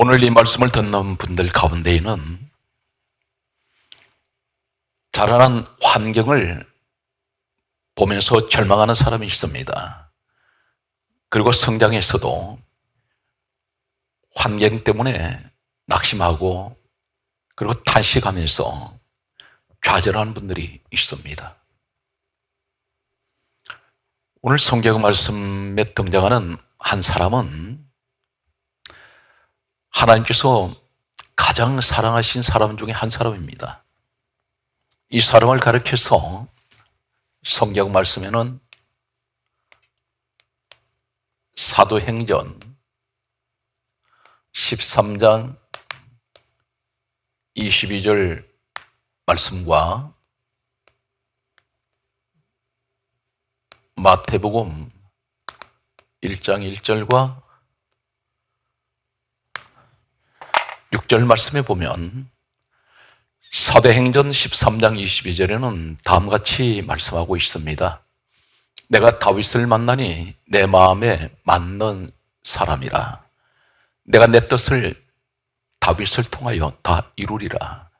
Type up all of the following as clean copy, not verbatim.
오늘 이 말씀을 듣는 분들 가운데에는 자라난 환경을 보면서 절망하는 사람이 있습니다. 그리고 성장에서도 환경 때문에 낙심하고 그리고 탄식하면서 좌절하는 분들이 있습니다. 오늘 성경 말씀에 등장하는 한 사람은 하나님께서 가장 사랑하신 사람 중에 한 사람입니다. 이 사람을 가리켜서 성경 말씀에는 사도행전 13장 22절 말씀과 마태복음 1장 1절과 6절 말씀에 보면 사도행전 13장 22절에는 다음과 같이 말씀하고 있습니다. 내가 다윗을 만나니 내 마음에 맞는 사람이라. 내가 내 뜻을 다윗을 통하여 다 이루리라.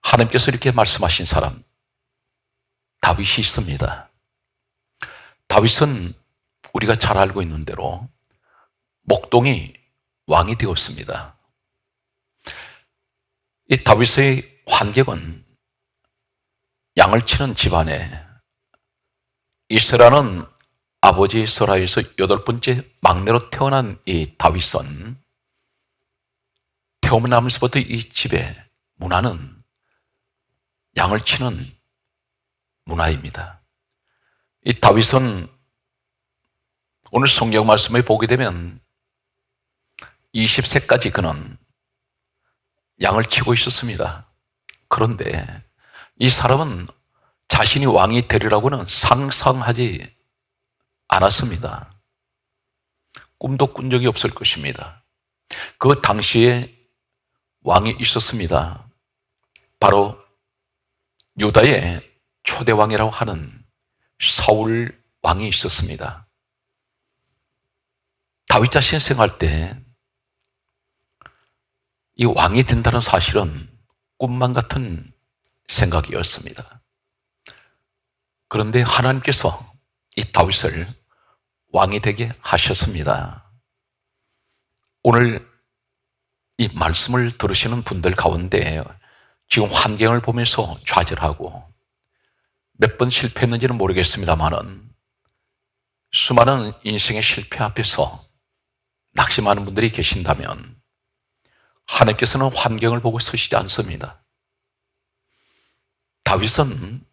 하나님께서 이렇게 말씀하신 사람 다윗이 있습니다. 다윗은 우리가 잘 알고 있는 대로 목동이 왕이 되었습니다. 이 다윗의 환경은 양을 치는 집안에 이스라는 아버지 스라에서 8번째 막내로 태어난 이 다윗은 태어나면서부터 이 집의 문화는 양을 치는 문화입니다. 이 다윗은 오늘 성경 말씀을 보게 되면 20세까지 그는 양을 치고 있었습니다. 그런데 이 사람은 자신이 왕이 되리라고는 상상하지 않았습니다. 꿈도 꾼 적이 없을 것입니다. 그 당시에 왕이 있었습니다. 바로 유다의 초대왕이라고 하는 사울 왕이 있었습니다. 다윗 자신이 생각할 때 이 왕이 된다는 사실은 꿈만 같은 생각이었습니다. 그런데 하나님께서 이 다윗을 왕이 되게 하셨습니다. 오늘 이 말씀을 들으시는 분들 가운데 지금 환경을 보면서 좌절하고 몇 번 실패했는지는 모르겠습니다만은 수많은 인생의 실패 앞에서 낙심하는 분들이 계신다면 하나님께서는 환경을 보고 서시지 않습니다. 다윗은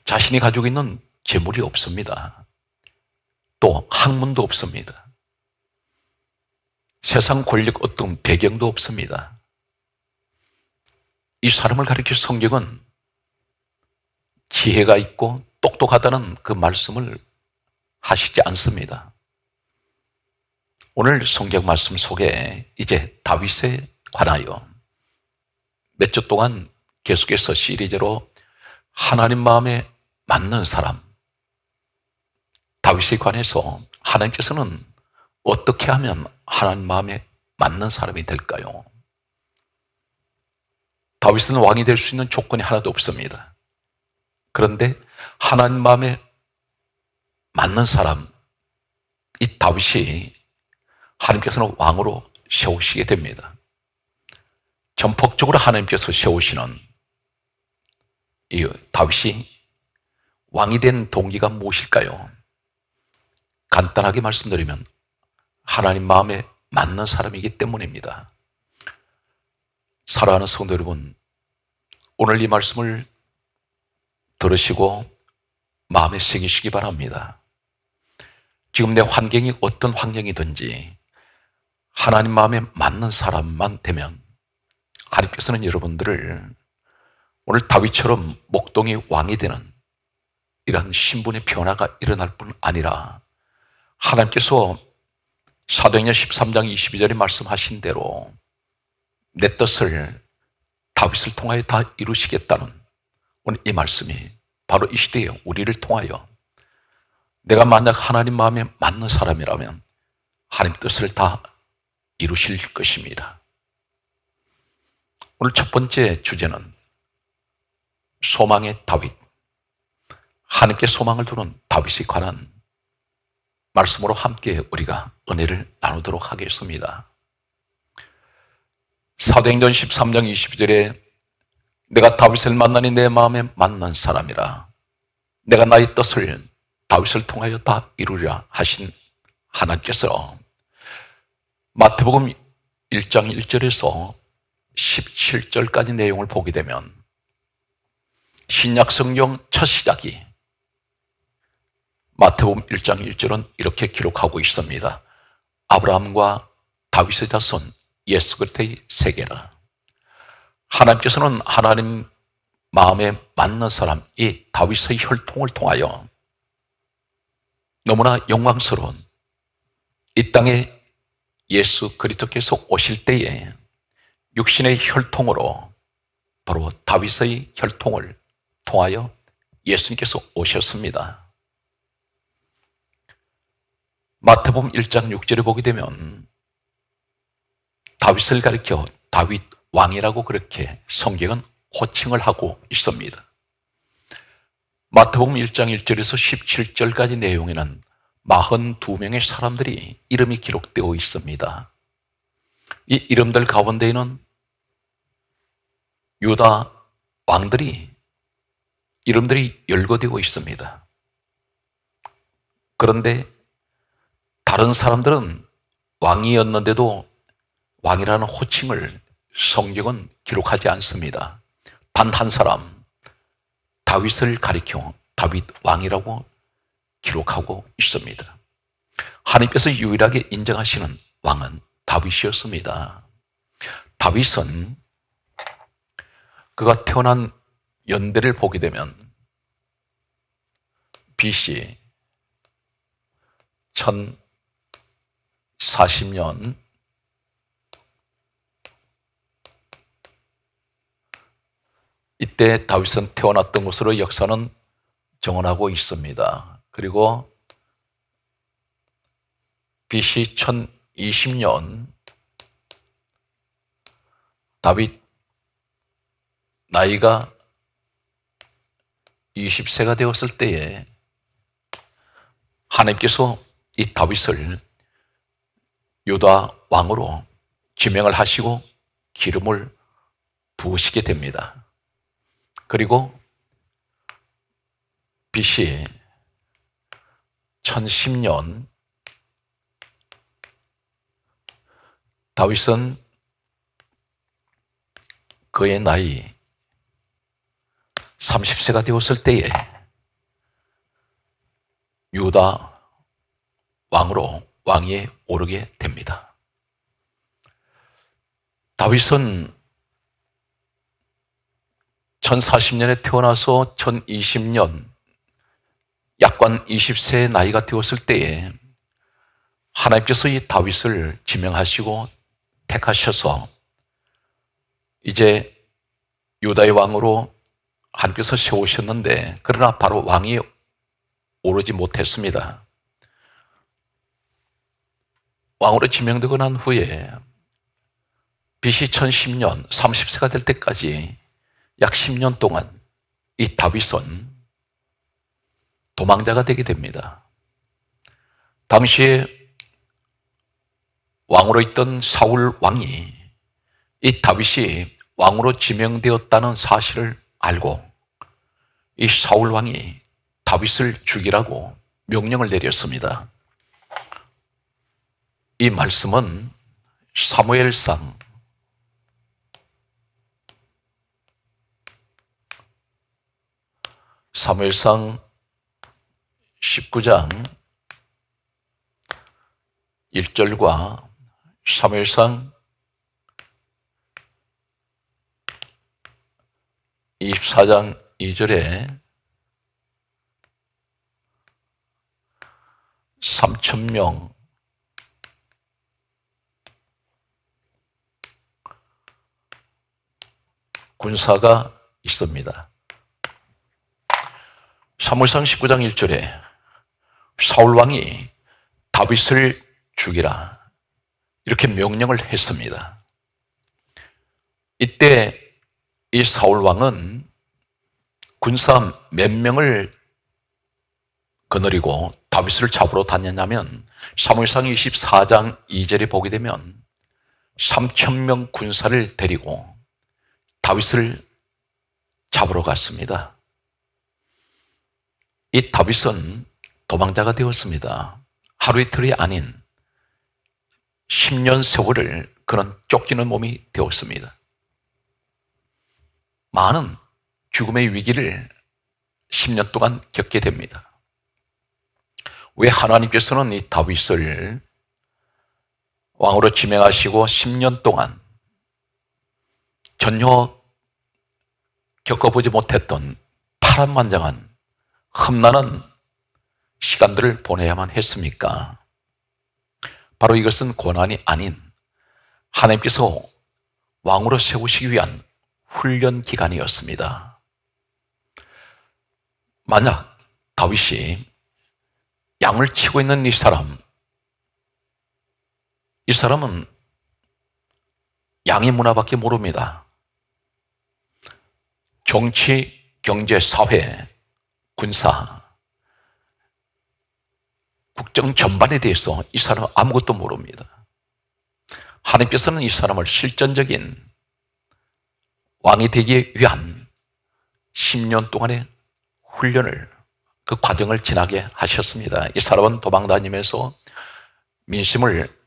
자신이 가지고 있는 재물이 없습니다. 또 학문도 없습니다. 세상 권력 어떤 배경도 없습니다. 이 사람을 가리켜 성경은 지혜가 있고 똑똑하다는 그 말씀을 하시지 않습니다. 오늘 성경 말씀 속에 이제 다윗에 관하여 몇 주 동안 계속해서 시리즈로 하나님 마음에 맞는 사람, 다윗에 관해서 하나님께서는 어떻게 하면 하나님 마음에 맞는 사람이 될까요? 다윗은 왕이 될 수 있는 조건이 하나도 없습니다. 그런데 하나님 마음에 맞는 사람, 이 다윗이 하나님께서는 왕으로 세우시게 됩니다. 전폭적으로 하나님께서 세우시는 이 다윗이 왕이 된 동기가 무엇일까요? 간단하게 말씀드리면 하나님 마음에 맞는 사람이기 때문입니다. 사랑하는 성도 여러분, 오늘 이 말씀을 들으시고 마음에 새기시기 바랍니다. 지금 내 환경이 어떤 환경이든지 하나님 마음에 맞는 사람만 되면 하나님께서는 여러분들을 오늘 다윗처럼 목동이 왕이 되는 이러한 신분의 변화가 일어날 뿐 아니라 하나님께서 사도행전 13장 22절에 말씀하신 대로 내 뜻을 다윗을 통하여 다 이루시겠다는 오늘 이 말씀이 바로 이 시대에 우리를 통하여 내가 만약 하나님 마음에 맞는 사람이라면 하나님 뜻을 다 이루실 것입니다. 오늘 첫 번째 주제는 소망의 다윗, 하나님께 소망을 두는 다윗에 관한 말씀으로 함께 우리가 은혜를 나누도록 하겠습니다. 사도행전 13장 22절에 내가 다윗을 만나니 내 마음에 맞는 사람이라, 내가 나의 뜻을 다윗을 통하여 다 이루리라 하신 하나님께서 마태복음 1장 1절에서 17절까지 내용을 보게 되면 신약 성경 첫 시작이 마태복음 1장 1절은 이렇게 기록하고 있습니다. 아브라함과 다윗의 자손 예수 그리스도의 세계라. 하나님께서는 하나님 마음에 맞는 사람, 이 다윗의 혈통을 통하여 너무나 영광스러운 이 땅에 예수 그리스도께서 오실 때에 육신의 혈통으로 바로 다윗의 혈통을 통하여 예수님께서 오셨습니다. 마태복음 1장 6절에 보게 되면 다윗을 가리켜 다윗 왕이라고 그렇게 성경은 호칭을 하고 있습니다. 마태복음 1장 1절에서 17절까지 내용에는 42명의 사람들이 이름이 기록되어 있습니다. 이 이름들 가운데에는 유다 왕들이 이름들이 열거되어 있습니다. 그런데 다른 사람들은 왕이었는데도 왕이라는 호칭을 성경은 기록하지 않습니다. 단 한 사람, 다윗을 가리켜 다윗 왕이라고 기록하고 있습니다. 하나님께서 유일하게 인정하시는 왕은 다윗이었습니다. 다윗은 그가 태어난 연대를 보게 되면 BC 1040년 이때 다윗은 태어났던 것으로 역사는 정언하고 있습니다. 그리고 BC 1020년 다윗 나이가 20세가 되었을 때에 하나님께서 이 다윗을 유다 왕으로 지명을 하시고 기름을 부으시게 됩니다. 그리고 BC 1010년 다윗은 그의 나이 30세가 되었을 때에 유다 왕으로 왕위에 오르게 됩니다. 다윗은 1040년에 태어나서 1020년 약관 20세의 나이가 되었을 때에 하나님께서 이 다윗을 지명하시고 택하셔서 이제 유다의 왕으로 하나님께서 세우셨는데, 그러나 바로 왕이 오르지 못했습니다. 왕으로 지명되고 난 후에 BC 1010년 30세가 될 때까지 약 10년 동안 이 다윗은 도망자가 되게 됩니다. 당시에 왕으로 있던 사울 왕이 이 다윗이 왕으로 지명되었다는 사실을 알고 이 사울 왕이 다윗을 죽이라고 명령을 내렸습니다. 이 말씀은 사무엘상 19장 1절과 사무엘상 24장 2절에 3,000명 군사가 있습니다. 사무엘상 19장 1절에 사울왕이 다윗을 죽이라, 이렇게 명령을 했습니다. 이때 이 사울 왕은 군사 몇 명을 거느리고 다윗을 잡으러 다녔냐면 사무엘상 24장 2절에 보게 되면 3,000명 군사를 데리고 다윗을 잡으러 갔습니다. 이 다윗은 도망자가 되었습니다. 하루 이틀이 아닌 10년 세월을 그는 쫓기는 몸이 되었습니다. 많은 죽음의 위기를 10년 동안 겪게 됩니다. 왜 하나님께서는 이 다윗을 왕으로 지명하시고 10년 동안 전혀 겪어보지 못했던 파란만장한 험난한 시간들을 보내야만 했습니까? 바로 이것은 고난이 아닌 하나님께서 왕으로 세우시기 위한 훈련 기간이었습니다. 만약 다윗이 양을 치고 있는 이 사람은 양의 문화밖에 모릅니다. 정치, 경제, 사회, 군사, 국정 전반에 대해서 이 사람은 아무것도 모릅니다. 하나님께서는 이 사람을 실전적인 왕이 되기 위한 10년 동안의 훈련을, 그 과정을 지나게 하셨습니다. 이 사람은 도망다니면서 민심을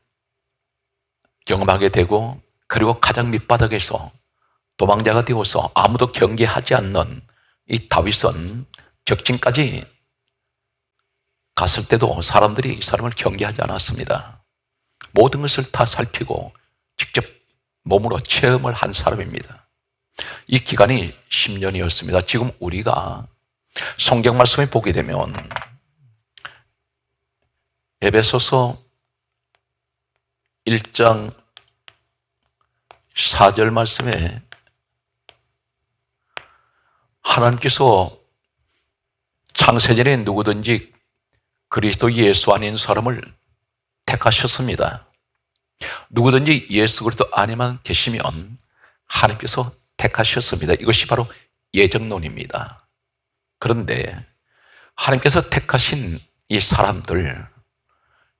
경험하게 되고, 그리고 가장 밑바닥에서 도망자가 되어서 아무도 경계하지 않는 이 다윗은 적진까지 갔을 때도 사람들이 이 사람을 경계하지 않았습니다. 모든 것을 다 살피고 직접 몸으로 체험을 한 사람입니다. 이 기간이 10년이었습니다. 지금 우리가 성경 말씀을 보게 되면 에베소서 1장 4절 말씀에 하나님께서 창세전에 누구든지 그리스도 예수 안인 사람을 택하셨습니다. 누구든지 예수 그리스도 안에만 계시면 하나님께서 택하셨습니다. 이것이 바로 예정론입니다. 그런데 하나님께서 택하신 이 사람들,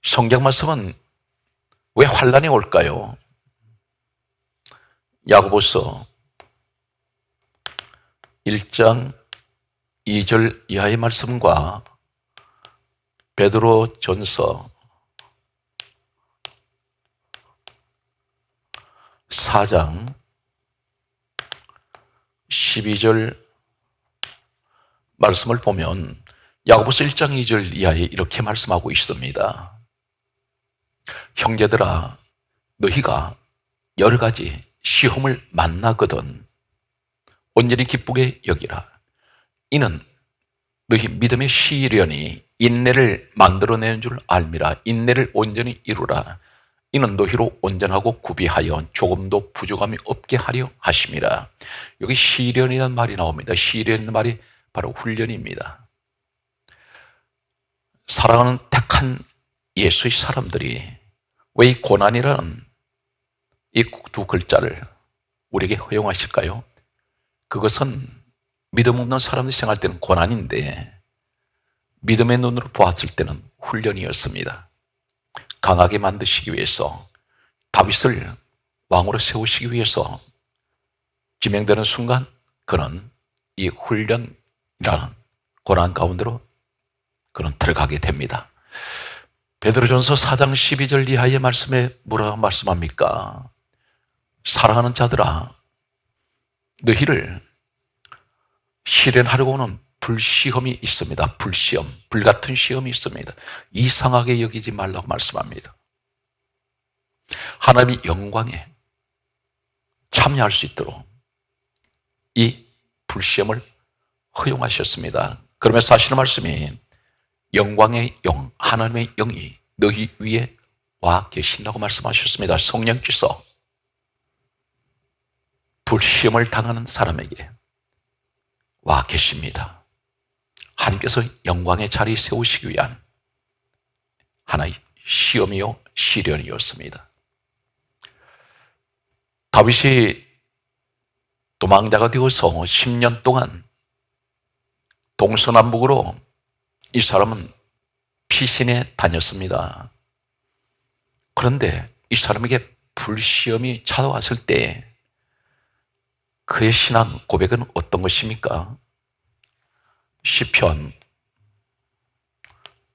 성경 말씀은 왜 환난이 올까요? 야고보서 1장 2절 이하의 말씀과 베드로전서 4장 12절 말씀을 보면 야고보서 1장 2절 이하에 이렇게 말씀하고 있습니다. 형제들아, 너희가 여러 가지 시험을 만나거든 온전히 기쁘게 여기라. 이는 너희 믿음의 시련이 인내를 만들어내는 줄 알미라. 인내를 온전히 이루라. 이는 너희로 온전하고 구비하여 조금도 부족함이 없게 하려 하심이라. 여기 시련이라는 말이 나옵니다. 시련이라는 말이 바로 훈련입니다. 사랑하는 택한 예수의 사람들이 왜 이 고난이라는 이 두 글자를 우리에게 허용하실까요? 그것은 믿음 없는 사람들이 생각할 때는 고난인데 믿음의 눈으로 보았을 때는 훈련이었습니다. 강하게 만드시기 위해서, 다윗을 왕으로 세우시기 위해서 지명되는 순간 그는 이 훈련이라는 고난 가운데로 그는 들어가게 됩니다. 베드로전서 4장 12절 이하의 말씀에 뭐라고 말씀합니까? 사랑하는 자들아, 너희를 시련하려고 하는 불시험이 있습니다. 불시험, 불같은 시험이 있습니다. 이상하게 여기지 말라고 말씀합니다. 하나님의 영광에 참여할 수 있도록 이 불시험을 허용하셨습니다. 그러면서 하시는 말씀이 영광의 영, 하나님의 영이 너희 위에 와 계신다고 말씀하셨습니다. 성령께서 불시험을 당하는 사람에게 와 계십니다. 하나님께서 영광의 자리에 세우시기 위한 하나의 시험이요 시련이었습니다. 다윗이 도망자가 되어서 10년 동안 동서남북으로 이 사람은 피신해 다녔습니다. 그런데 이 사람에게 불시험이 찾아왔을 때 그의 신앙 고백은 어떤 것입니까? 시편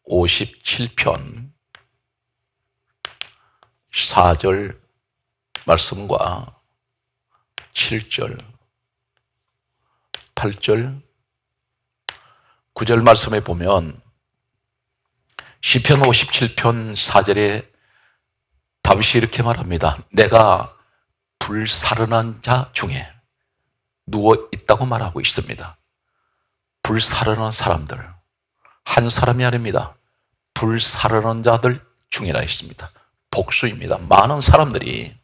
57편 4절 말씀과 7절, 8절, 9절 말씀에 보면 시편 57편 4절에 다윗이 이렇게 말합니다. 내가 불사르는 자 중에 누워 있다고 말하고 있습니다. 불사르는 사람들, 한 사람이 아닙니다. 불사르는 자들 중이라 했습니다. 복수입니다. 많은 사람들이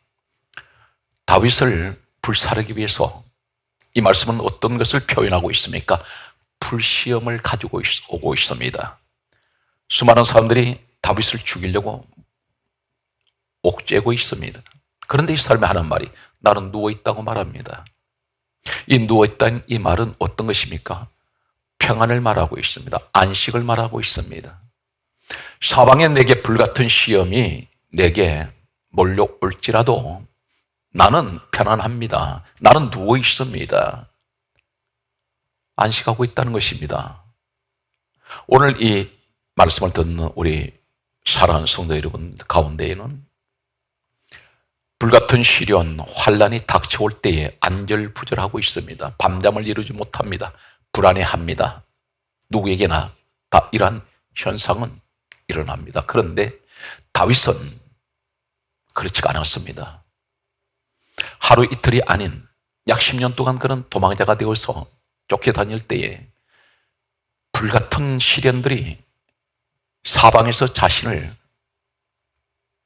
다윗을 불사르기 위해서 이 말씀은 어떤 것을 표현하고 있습니까? 불시험을 가지고 오고 있습니다. 수많은 사람들이 다윗을 죽이려고 옥죄고 있습니다. 그런데 이 사람이 하는 말이 나는 누워있다고 말합니다. 이 누워있다는 이 말은 어떤 것입니까? 평안을 말하고 있습니다. 안식을 말하고 있습니다. 사방에 내게 불같은 시험이 내게 몰려올지라도 나는 편안합니다. 나는 누워 있습니다. 안식하고 있다는 것입니다. 오늘 이 말씀을 듣는 우리 사랑하는 성도 여러분 가운데에는 불같은 시련, 환란이 닥쳐올 때에 안절부절하고 있습니다. 밤잠을 이루지 못합니다. 불안해합니다. 누구에게나 다 이러한 현상은 일어납니다. 그런데 다윗은 그렇지가 않았습니다. 하루 이틀이 아닌 약 10년 동안 그런 도망자가 되어서 쫓겨다닐 때에 불같은 시련들이 사방에서 자신을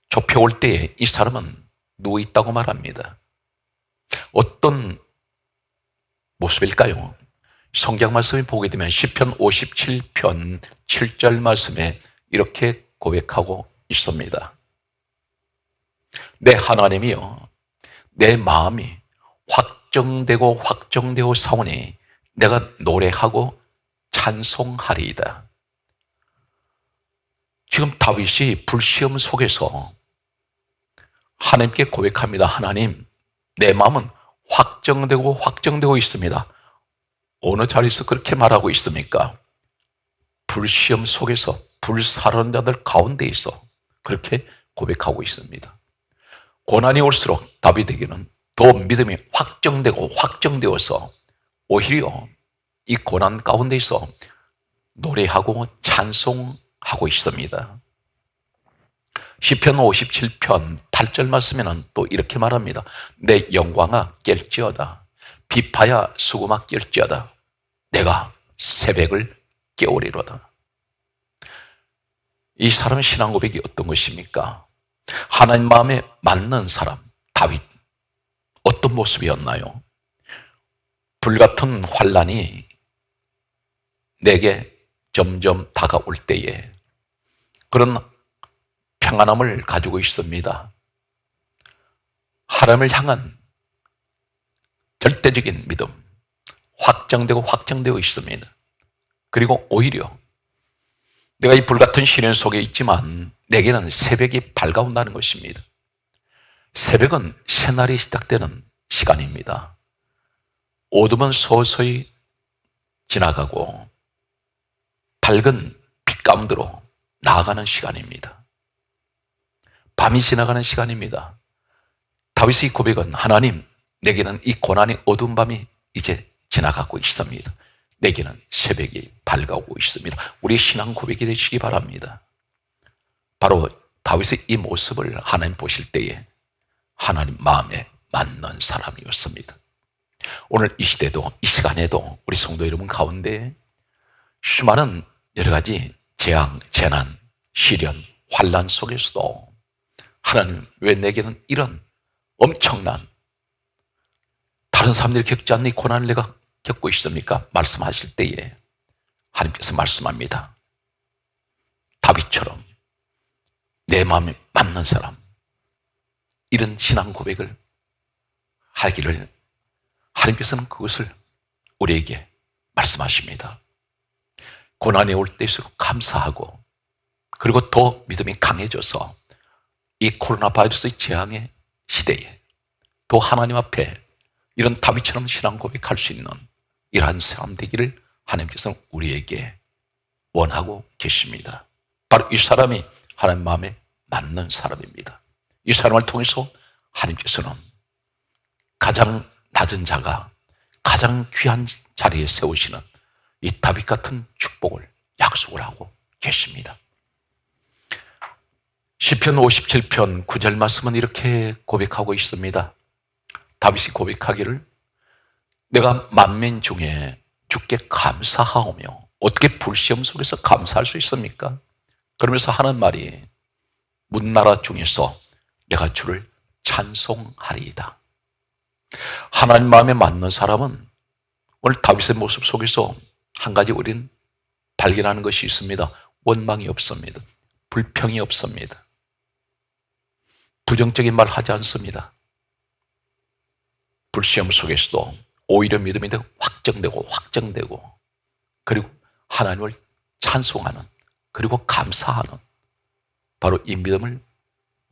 좁혀올 때에 이 사람은 누워있다고 말합니다. 어떤 모습일까요? 성경 말씀을 보게 되면 시편 57편 7절 말씀에 이렇게 고백하고 있습니다. 내 하나님이여, 내 마음이 확정되고 사오니 내가 노래하고 찬송하리이다. 지금 다윗이 불시험 속에서 하나님께 고백합니다. 하나님, 내 마음은 확정되고 있습니다. 어느 자리에서 그렇게 말하고 있습니까? 불시험 속에서 불사르는 자들 가운데 있어 그렇게 고백하고 있습니다. 고난이 올수록 다윗에게는 더 믿음이 확정되어서 오히려 이 고난 가운데 있어 노래하고 찬송하고 있습니다. 시편 57편 8절 말씀에는 또 이렇게 말합니다. 내 영광아 깰지어다. 비파야 수금아 깰지어다. 내가 새벽을 깨우리로다. 이 사람의 신앙 고백이 어떤 것입니까? 하나님 마음에 맞는 사람 다윗 어떤 모습이었나요? 불같은 환란이 내게 점점 다가올 때에 그런 평안함을 가지고 있습니다. 하나님을 향한 절대적인 믿음 확정되고 있습니다. 그리고 오히려 내가 이 불같은 시련 속에 있지만 내게는 새벽이 밝아온다는 것입니다. 새벽은 새날이 시작되는 시간입니다. 어둠은 서서히 지나가고 밝은 빛 가운데로 나아가는 시간입니다. 밤이 지나가는 시간입니다. 다윗의 고백은 하나님, 내게는 이 고난의 어두운 밤이 이제 지나가고 있습니다. 내게는 새벽이 밝아오고 있습니다. 우리의 신앙 고백이 되시기 바랍니다. 바로 다윗의 이 모습을 하나님 보실 때에 하나님 마음에 맞는 사람이었습니다. 오늘 이 시대도 이 시간에도 우리 성도 여러분 가운데 수많은 여러 가지 재앙, 재난, 시련, 환난 속에서도 하나님 왜 내게는 이런 엄청난 다른 사람들이 겪지 않는 이 고난을 내가 겪고 있습니까? 말씀하실 때에 하나님께서 말씀합니다. 다윗처럼 내 마음에 맞는 사람 이런 신앙 고백을 하기를 하나님께서는 그것을 우리에게 말씀하십니다. 고난이 올 때일수록 감사하고, 그리고 더 믿음이 강해져서 이 코로나 바이러스의 재앙의 시대에 또 하나님 앞에 이런 다윗처럼 신앙 고백할 수 있는 이러한 사람 되기를 하나님께서는 우리에게 원하고 계십니다. 바로 이 사람이 하나님 마음에 맞는 사람입니다. 이 사람을 통해서 하나님께서는 가장 낮은 자가 가장 귀한 자리에 세우시는 이 다윗 같은 축복을 약속을 하고 계십니다. 시편 57편 9절 말씀은 이렇게 고백하고 있습니다. 다윗이 고백하기를 내가 만민 중에 주께 감사하오며, 어떻게 불시험 속에서 감사할 수 있습니까? 그러면서 하는 말이 문나라 중에서 내가 주를 찬송하리이다. 하나님 마음에 맞는 사람은 오늘 다윗의 모습 속에서 한 가지 우리는 발견하는 것이 있습니다. 원망이 없습니다. 불평이 없습니다. 부정적인 말 하지 않습니다. 불시험 속에서도 오히려 믿음이 확정되고, 그리고 하나님을 찬송하는, 그리고 감사하는, 바로 이 믿음을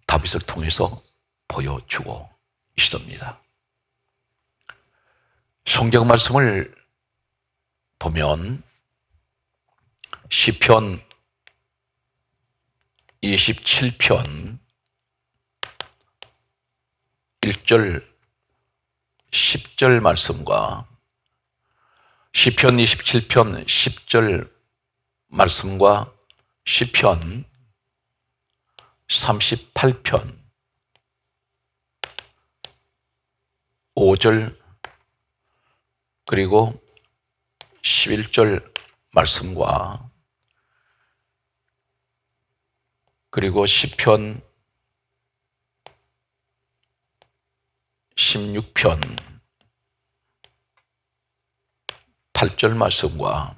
다윗을 통해서 보여주고 있습니다. 성경 말씀을 보면 시편 27편 1절 10절 말씀과 시편 27편 10절 말씀과 시편 38편 5절 그리고 11절 말씀과 그리고 시편 16편 8절 말씀과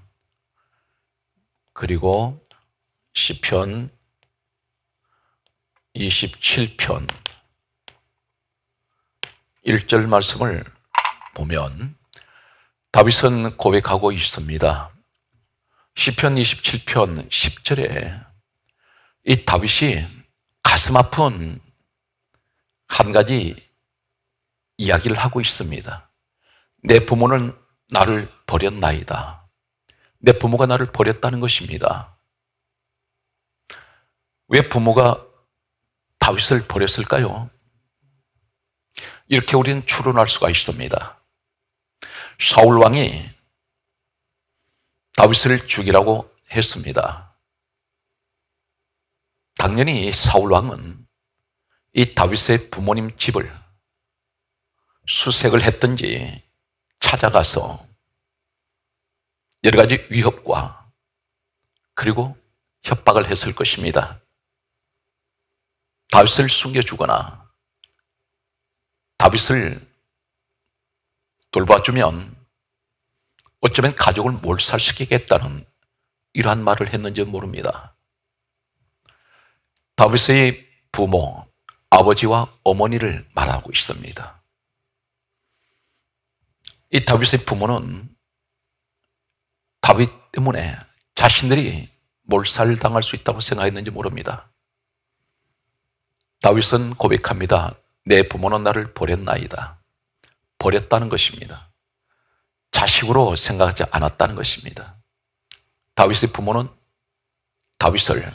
그리고 시편 27편 1절 말씀을 보면 다윗은 고백하고 있습니다. 시편 27편 10절에 이 다윗이 가슴 아픈 한 가지 이야기를 하고 있습니다. 내 부모는 나를 버렸나이다. 내 부모가 나를 버렸다는 것입니다. 왜 부모가 다윗을 버렸을까요? 이렇게 우리는 추론할 수가 있습니다. 사울 왕이 다윗을 죽이라고 했습니다. 당연히 사울 왕은 이 다윗의 부모님 집을 수색을 했든지 찾아가서 여러 가지 위협과 그리고 협박을 했을 것입니다. 다윗을 숨겨주거나 다윗을 돌봐주면 어쩌면 가족을 몰살시키겠다는 이러한 말을 했는지 모릅니다. 다윗의 부모, 아버지와 어머니를 말하고 있습니다. 이 다윗의 부모는 다윗 때문에 자신들이 몰살당할 수 있다고 생각했는지 모릅니다. 다윗은 고백합니다. 내 부모는 나를 버렸나이다. 버렸다는 것입니다. 자식으로 생각하지 않았다는 것입니다. 다윗의 부모는 다윗을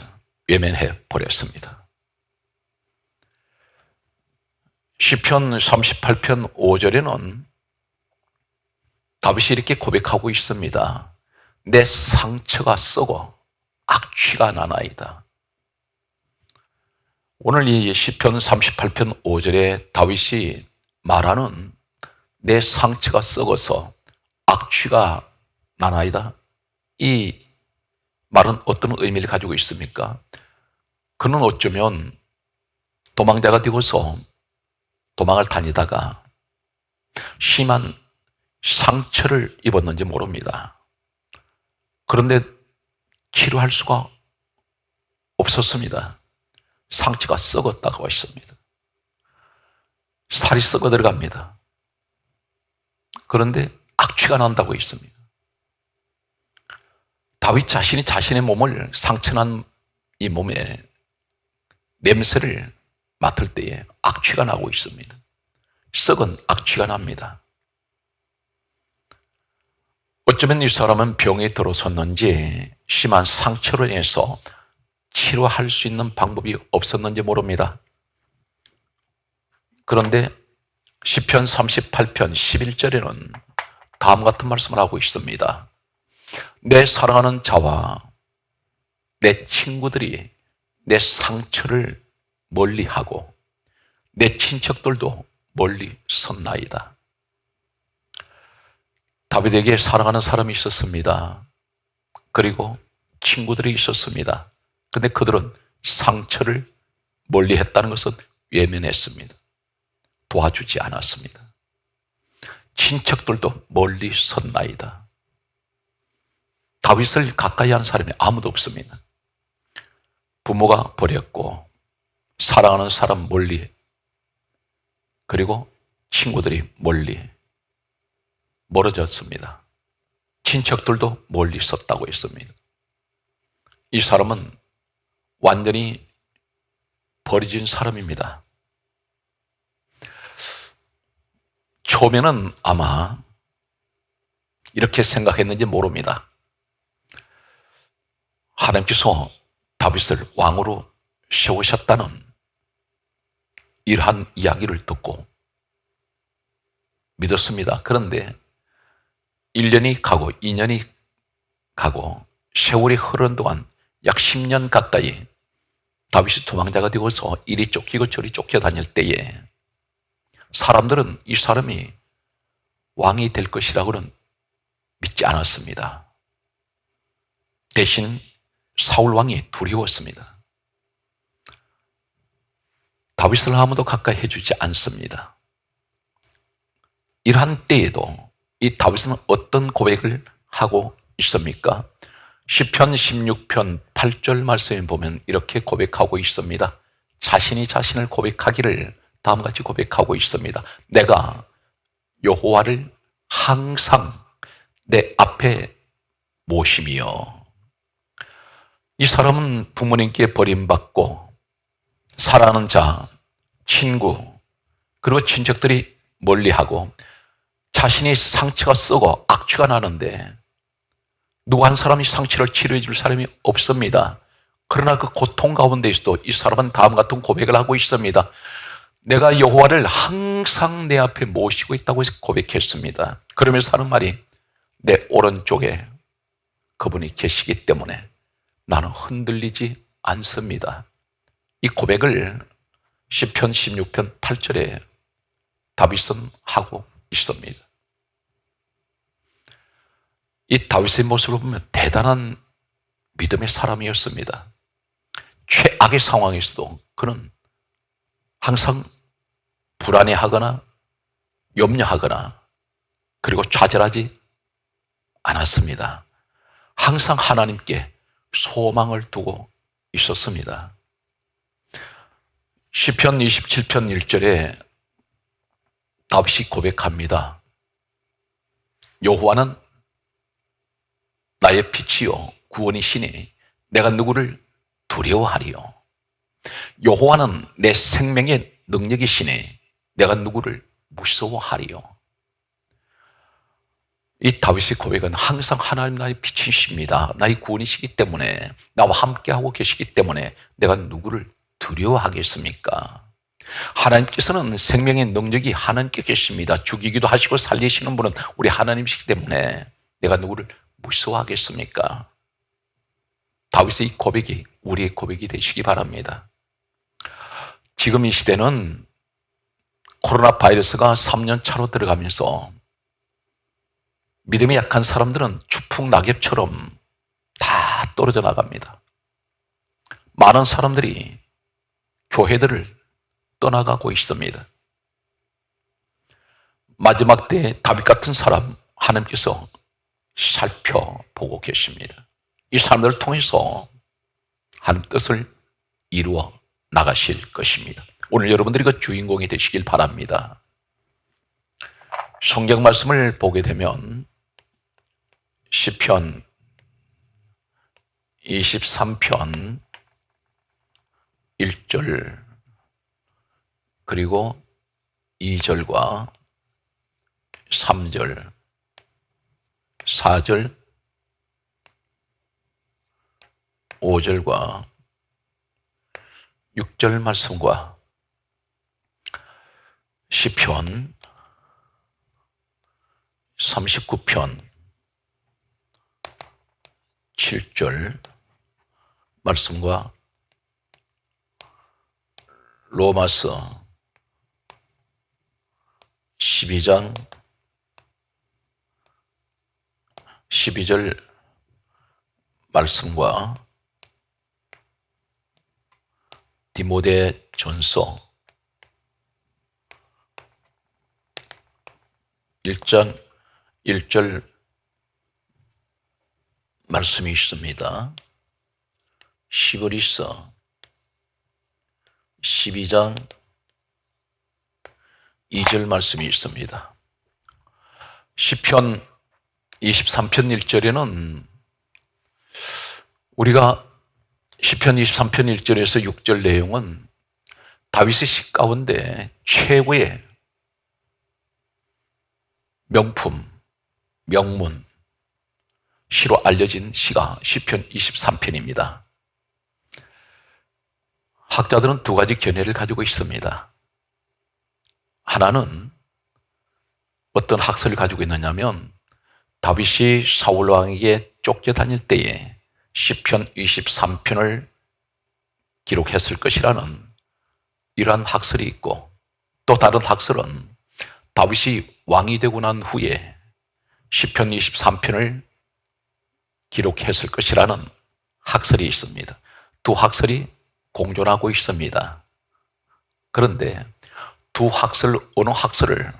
외면해 버렸습니다. 시편 38편 5절에는 다윗이 이렇게 고백하고 있습니다. 내 상처가 썩어 악취가 나나이다. 오늘 이 시편 38편 5절에 다윗이 말하는 내 상처가 썩어서 악취가 나나이다. 이 말은 어떤 의미를 가지고 있습니까? 그는 어쩌면 도망자가 되어서 도망을 다니다가 심한 상처를 입었는지 모릅니다. 그런데 치료할 수가 없었습니다. 상처가 썩었다고 했습니다. 살이 썩어 들어갑니다. 그런데 악취가 난다고 했습니다. 다윗 자신이 자신의 몸을 상처난 이 몸에 냄새를 맡을 때에 악취가 나고 있습니다. 썩은 악취가 납니다. 어쩌면 이 사람은 병에 들어섰는지 심한 상처로 인해서 치료할 수 있는 방법이 없었는지 모릅니다. 그런데 시편 38편 11절에는 다음 같은 말씀을 하고 있습니다. 내 사랑하는 자와 내 친구들이 내 상처를 멀리하고 내 친척들도 멀리 섰나이다. 다윗에게 사랑하는 사람이 있었습니다. 그리고 친구들이 있었습니다. 근데 그들은 상처를 멀리했다는 것은 외면했습니다. 도와주지 않았습니다. 친척들도 멀리 섰나이다. 다윗을 가까이 하는 사람이 아무도 없습니다. 부모가 버렸고 사랑하는 사람 멀리, 그리고 친구들이 멀리 멀어졌습니다. 친척들도 멀리 섰다고 했습니다. 이 사람은 완전히 버려진 사람입니다. 처음에는 아마 이렇게 생각했는지 모릅니다. 하나님께서 다윗을 왕으로 세우셨다는 이러한 이야기를 듣고 믿었습니다. 그런데 1년이 가고 2년이 가고 세월이 흐르는 동안 약 10년 가까이 다윗이 도망자가 되어서 이리 쫓기고 저리 쫓겨다닐 때에 사람들은 이 사람이 왕이 될 것이라고는 믿지 않았습니다. 대신 사울 왕이 두려웠습니다. 다윗을 아무도 가까이 해주지 않습니다. 이러한 때에도 이 다윗은 어떤 고백을 하고 있습니까? 시편 16편 8절 말씀에 보면 이렇게 고백하고 있습니다. 자신이 자신을 고백하기를 다음같이 고백하고 있습니다. 내가 여호와를 항상 내 앞에 모심이요. 이 사람은 부모님께 버림받고 사랑하는 자, 친구, 그리고 친척들이 멀리하고 자신의 상처가 썩어 악취가 나는데 누구 한 사람이 상처를 치료해 줄 사람이 없습니다. 그러나 그 고통 가운데에서도 이 사람은 다음 같은 고백을 하고 있습니다. 내가 여호와를 항상 내 앞에 모시고 있다고 해서 고백했습니다. 그러면서 하는 말이 내 오른쪽에 그분이 계시기 때문에 나는 흔들리지 않습니다. 이 고백을 시편 16편 8절에 다윗은 하고 있습니다. 이 다윗의 모습을 보면 대단한 믿음의 사람이었습니다. 최악의 상황에서도 그는 항상 불안해하거나 염려하거나 그리고 좌절하지 않았습니다. 항상 하나님께 소망을 두고 있었습니다. 시편 27편 1절에 다윗이 고백합니다. 여호와는 나의 빛이요 구원이시니 내가 누구를 두려워하리요. 여호와는 내 생명의 능력이시니 내가 누구를 무서워하리요. 이 다윗의 고백은 항상 하나님 나의 빛이십니다. 나의 구원이시기 때문에 나와 함께하고 계시기 때문에 내가 누구를 두려워하겠습니까? 하나님께서는 생명의 능력이 하나님께 계십니다. 죽이기도 하시고 살리시는 분은 우리 하나님이시기 때문에 내가 누구를 무서워하겠습니까? 다윗의 이 고백이 우리의 고백이 되시기 바랍니다. 지금 이 시대는 코로나 바이러스가 3년 차로 들어가면서 믿음이 약한 사람들은 추풍 낙엽처럼 다 떨어져 나갑니다. 많은 사람들이 교회들을 떠나가고 있습니다. 마지막 때 다윗 같은 사람 하나님께서 살펴보고 계십니다. 이 사람들을 통해서 하나님 뜻을 이루어 나가실 것입니다. 오늘 여러분들이 그 주인공이 되시길 바랍니다. 성경 말씀을 보게 되면 시편 23편 1절 그리고 2절과 3절, 4절, 5절과 6절 말씀과 시편 39편 7절 말씀과 로마서 12장 12절 말씀과 디모데전서 1장 1절 말씀이 있습니다. 시브리서 12장 2절 말씀이 있습니다. 시편 23편 1절에는 우리가 시편 23편 1절에서 6절 내용은 다윗의 시 가운데 최고의 명품, 명문, 시로 알려진 시가 시편 23편입니다. 학자들은 두 가지 견해를 가지고 있습니다. 하나는 어떤 학설을 가지고 있느냐면 다윗이 사울 왕에게 쫓겨다닐 때에 시편 23편을 기록했을 것이라는 이러한 학설이 있고, 또 다른 학설은 다윗이 왕이 되고 난 후에 시편 23편을 기록했을 것이라는 학설이 있습니다. 두 학설이 공존하고 있습니다. 그런데 두 학설 어느 학설을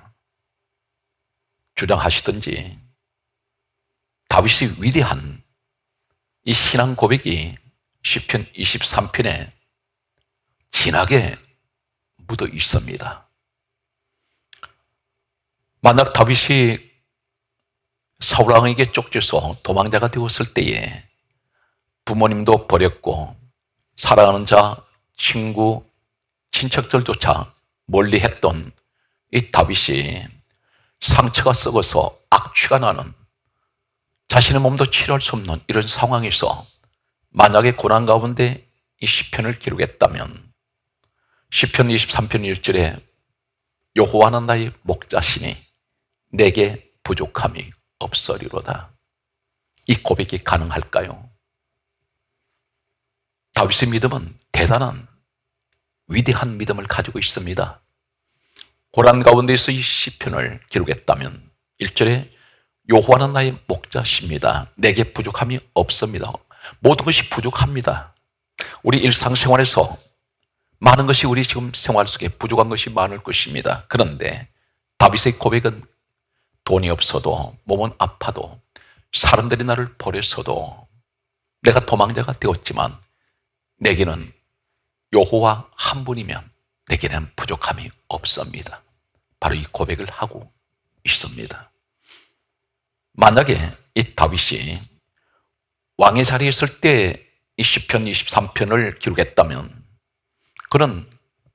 주장하시든지 다윗이 위대한 이 신앙 고백이 시편 23편에 진하게 묻어 있습니다. 만약 다윗이 사울 왕에게 쫓겨서 도망자가 되었을 때에 부모님도 버렸고 사랑하는 자, 친구, 친척들조차 멀리 했던 이 다윗이 상처가 썩어서 악취가 나는, 자신의 몸도 치료할 수 없는 이런 상황에서 만약에 고난 가운데 이 시편을 기록했다면 시편 23편 1절에 여호와는 나의 목자시니 내게 부족함이 없으리로다, 이 고백이 가능할까요? 다윗의 믿음은 대단한 위대한 믿음을 가지고 있습니다. 고난 가운데서 이 시편을 기록했다면 1절에 여호와는 나의 목자십니다. 내게 부족함이 없습니다. 모든 것이 부족합니다. 우리 일상생활에서 많은 것이 우리 지금 생활 속에 부족한 것이 많을 것입니다. 그런데 다윗의 고백은 돈이 없어도, 몸은 아파도, 사람들이 나를 버렸어도, 내가 도망자가 되었지만 내게는 여호와 한 분이면 내게는 부족함이 없습니다. 바로 이 고백을 하고 있습니다. 만약에 이 다윗이 왕의 자리에 있을 때 이 시편 23편을 기록했다면 그는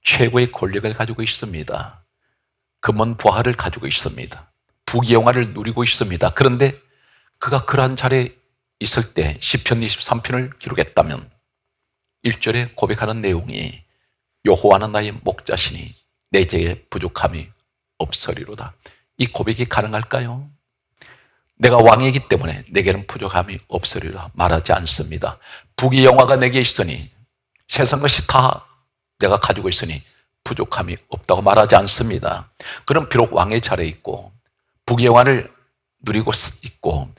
최고의 권력을 가지고 있습니다. 금원 부하를 가지고 있습니다. 부귀영화를 누리고 있습니다. 그런데 그가 그러한 자리에 있을 때 시편 23편을 기록했다면 1절에 고백하는 내용이 여호와는 나의 목자시니 내게 부족함이 없으리로다, 이 고백이 가능할까요? 내가 왕이기 때문에 내게는 부족함이 없으리라 말하지 않습니다. 부귀영화가 내게 있으니, 세상 것이 다 내가 가지고 있으니 부족함이 없다고 말하지 않습니다. 그는 비록 왕의 자리에 있고 부귀영화를 누리고 있고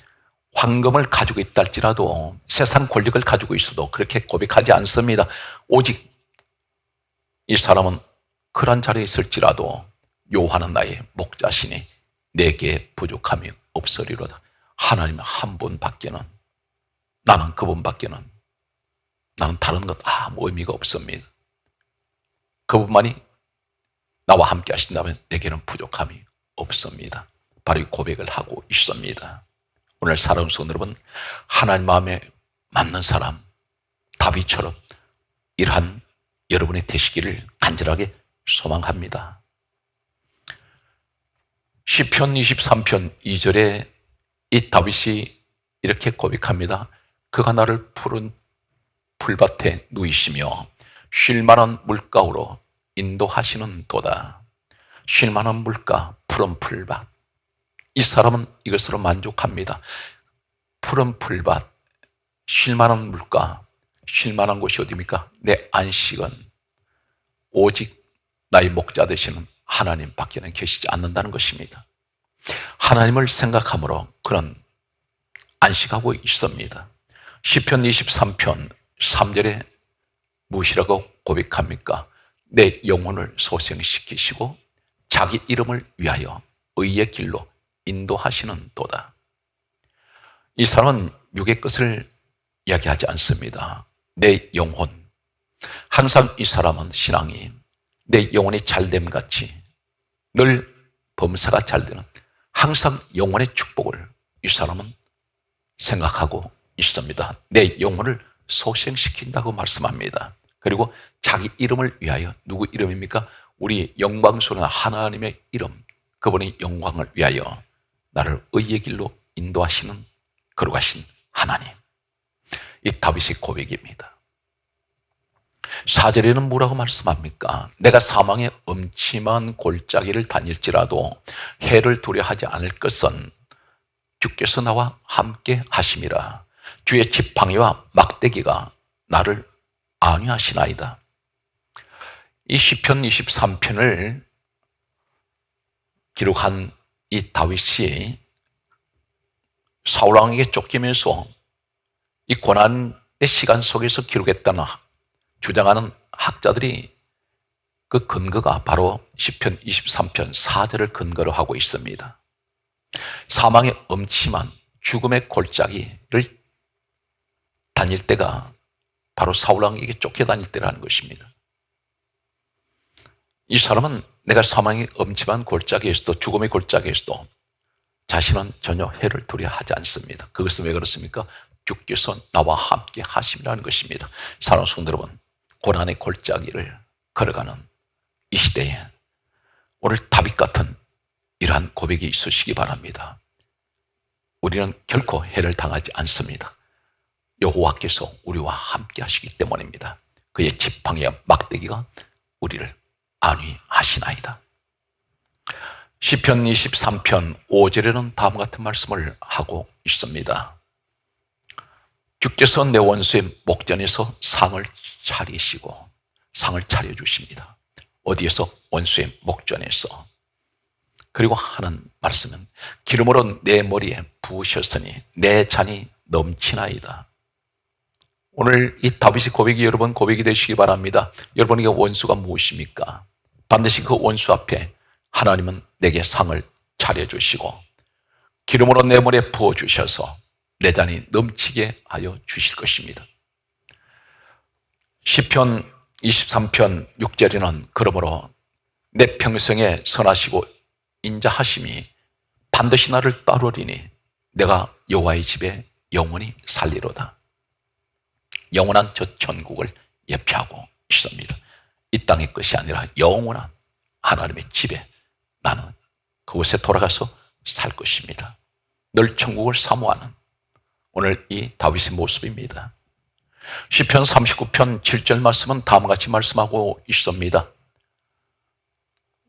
황금을 가지고 있다 할지라도, 세상 권력을 가지고 있어도 그렇게 고백하지 않습니다. 오직 이 사람은 그런 자리에 있을지라도 여호와는 나의 목자시니 내게 부족함이 없으리로다. 하나님 한 분밖에는, 나는 그분밖에는, 나는 다른 것 아무 의미가 없습니다. 그분만이 나와 함께 하신다면 내게는 부족함이 없습니다. 바로 이 고백을 하고 있습니다. 오늘 사랑하는 성도 여러분, 하나님 마음에 맞는 사람 다윗처럼 이러한 여러분의 되시기를 간절하게 소망합니다. 시편 23편 2절에 이 다윗이 이렇게 고백합니다. 그가 나를 푸른 풀밭에 누이시며 쉴만한 물가로 인도하시는 도다. 쉴만한 물가, 푸른 풀밭. 이 사람은 이것으로 만족합니다. 푸른 풀밭, 쉴만한 물가, 쉴만한 곳이 어디입니까? 내 안식은 오직 나의 목자 되시는 하나님밖에는 계시지 않는다는 것입니다. 하나님을 생각함으로 그는 안식하고 있습니다. 시편 23편 3절에 무엇이라고 고백합니까? 내 영혼을 소생시키시고 자기 이름을 위하여 의의 길로 인도하시는 도다. 이 사람은 육의 것을 이야기하지 않습니다. 내 영혼. 항상 이 사람은 신앙이 내 영혼이 잘됨 같이 늘 범사가 잘 되는 항상 영혼의 축복을 이 사람은 생각하고 있습니다. 내 영혼을 소생시킨다고 말씀합니다. 그리고 자기 이름을 위하여, 누구 이름입니까? 우리 영광스러운 하나님의 이름, 그분의 영광을 위하여 나를 의의 길로 인도하시는 거룩하신 하나님. 이 다윗의 고백입니다. 4절에는 뭐라고 말씀합니까? 내가 사망의 음침한 골짜기를 다닐지라도 해를 두려워하지 않을 것은 주께서 나와 함께 하심이라. 주의 지팡이와 막대기가 나를 안위하시나이다. 이 시편 23편을 기록한 이 다윗이 사울왕에게 쫓기면서 이 고난의 시간 속에서 기록했다는 주장하는 학자들이 그 근거가 바로 시편 23편 4절을 근거로 하고 있습니다. 사망의 음침한 죽음의 골짜기를 다닐 때가 바로 사울왕에게 쫓겨다닐 때라는 것입니다. 이 사람은 내가 사망의 음침한 골짜기에서도 죽음의 골짜기에서도 자신은 전혀 해를 두려워하지 않습니다. 그것은 왜 그렇습니까? 주께서 나와 함께 하심이라는 것입니다. 사랑하는 성도 여러분, 고난의 골짜기를 걸어가는 이 시대에 오늘 다윗 같은 이러한 고백이 있으시기 바랍니다. 우리는 결코 해를 당하지 않습니다. 여호와께서 우리와 함께 하시기 때문입니다. 그의 지팡이와 막대기가 우리를 안위하시나이다. 시편 23편 5절에는 다음과 같은 말씀을 하고 있습니다. 주께서 내 원수의 목전에서 상을 차리시고, 상을 차려주십니다. 어디에서? 원수의 목전에서. 그리고 하는 말씀은 기름으로 내 머리에 부으셨으니 내 잔이 넘치나이다. 오늘 이 다윗의 고백이 여러분 고백이 되시기 바랍니다. 여러분에게 원수가 무엇입니까? 반드시 그 원수 앞에 하나님은 내게 상을 차려주시고 기름으로 내 머리에 부어주셔서 내 잔이 넘치게 하여 주실 것입니다. 시편 23편 6절에는 그러므로 내 평생에 선하시고 인자하심이 반드시 나를 따르리니 내가 여호와의 집에 영원히 살리로다. 영원한 저 천국을 예표하고 있습니다. 이 땅의 것이 아니라 영원한 하나님의 집에 나는 그곳에 돌아가서 살 것입니다. 늘 천국을 사모하는 오늘 이 다윗의 모습입니다. 시편 39편 7절 말씀은 다음과 같이 말씀하고 있습니다.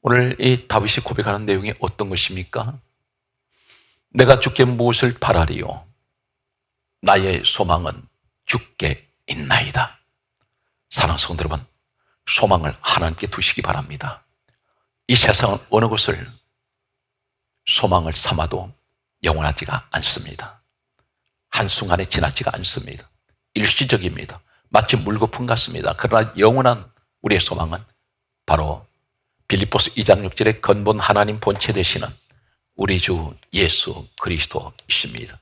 오늘 이 다윗이 고백하는 내용이 어떤 것입니까? 내가 주께 무엇을 바라리요? 나의 소망은 주께 있나이다. 사랑하는 성도 여러분, 소망을 하나님께 두시기 바랍니다. 이 세상은 어느 것을 소망을 삼아도 영원하지가 않습니다. 한순간에 지나지가 않습니다. 일시적입니다. 마치 물거품 같습니다. 그러나 영원한 우리의 소망은 바로 빌립보서 2장 6절의 근본 하나님 본체 되시는 우리 주 예수 그리스도이십니다.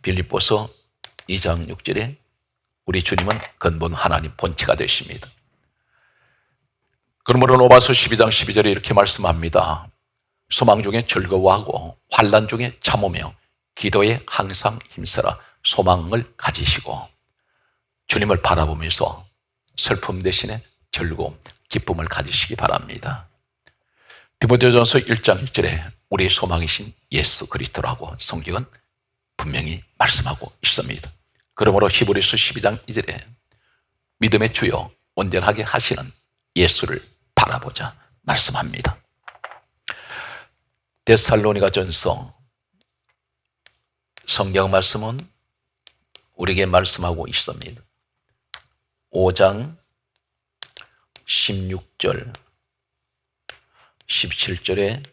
빌립보서 2장 6절에 우리 주님은 근본 하나님 본체가 되십니다. 그러므로 로마서 12장 12절에 이렇게 말씀합니다. 소망 중에 즐거워하고 환난 중에 참으며 기도에 항상 힘쓰라 소망을 가지시고 주님을 바라보면서 슬픔 대신에 즐거움, 기쁨을 가지시기 바랍니다. 디모데전서 1장 1절에 우리의 소망이신 예수 그리스도라고 성경은 분명히 말씀하고 있습니다. 그러므로 히브리서 12장 2절에 믿음의 주요 온전하게 하시는 예수를 바라보자 말씀합니다. 데살로니가전서 성경 말씀은 우리에게 말씀하고 있습니다. 5장 16절 17절에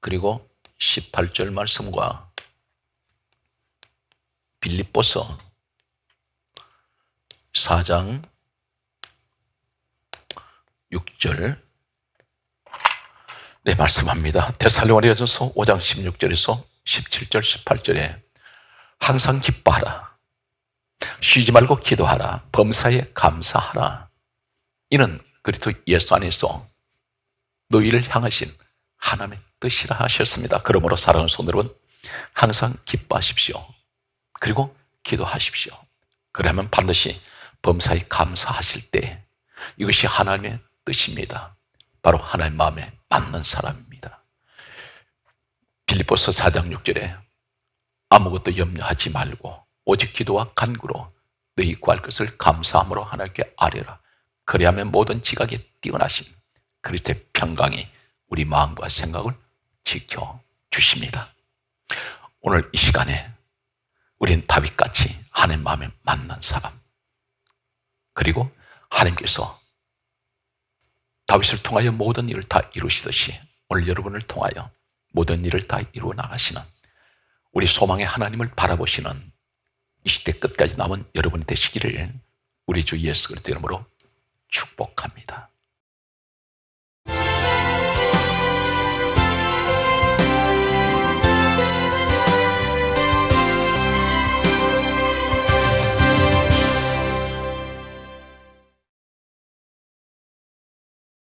그리고 18절 말씀과 빌립보서 4장 6절 네, 말씀합니다. 데살로니가전서 5장 16절에서 17절 18절에 항상 기뻐하라 쉬지 말고 기도하라 범사에 감사하라 이는 그리스도 예수 안에서 너희를 향하신 하나님의 뜻이라 하셨습니다. 그러므로 사랑하는 성도 여러분 항상 기뻐하십시오. 그리고 기도하십시오. 그러면 반드시 범사에 감사하실 때 이것이 하나님의 뜻입니다. 바로 하나님 마음에 맞는 사람입니다. 빌립보서 4장 6절에 아무것도 염려하지 말고 오직 기도와 간구로 너희 구할 것을 감사함으로 하나님께 아뢰라. 그리하면 모든 지각에 뛰어나신 그리스도의 평강이 우리 마음과 생각을 지켜주십니다. 오늘 이 시간에 우린 다윗같이 하나님 마음에 맞는 사람 그리고 하나님께서 다윗을 통하여 모든 일을 다 이루시듯이 오늘 여러분을 통하여 모든 일을 다 이루어 나가시는 우리 소망의 하나님을 바라보시는 이 시대 끝까지 남은 여러분이 되시기를 우리 주 예수 그리스도 이름으로 축복합니다.